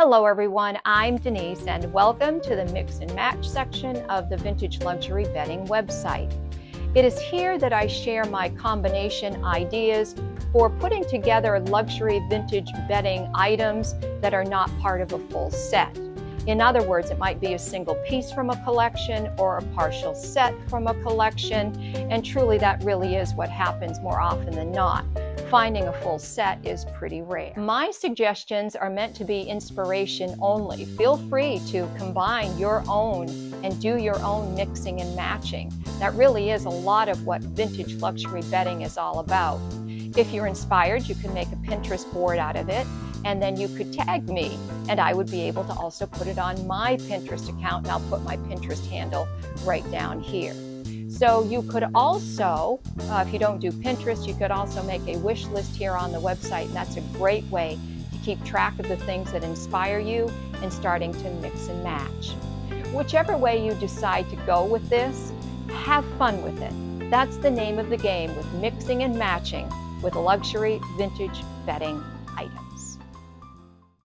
Hello everyone, I'm Denise and welcome to the Mix and Match section of the Vintage Luxury Bedding website. It is here that I share my combination ideas for putting together luxury vintage bedding items that are not part of a full set. In other words, it might be a single piece from a collection or a partial set from a collection, and truly that really is what happens more often than not. Finding a full set is pretty rare. My suggestions are meant to be inspiration only. Feel free to combine your own and do your own mixing and matching. That really is a lot of what vintage luxury bedding is all about. If you're inspired, you can make a Pinterest board out of it, and then you could tag me, and I would be able to also put it on my Pinterest account, and I'll put my Pinterest handle right down here. So you could also, if you don't do Pinterest, you could also make a wish list here on the website, and that's a great way to keep track of the things that inspire you and starting to mix and match. Whichever way you decide to go with this, have fun with it. That's the name of the game with mixing and matching with luxury vintage bedding items.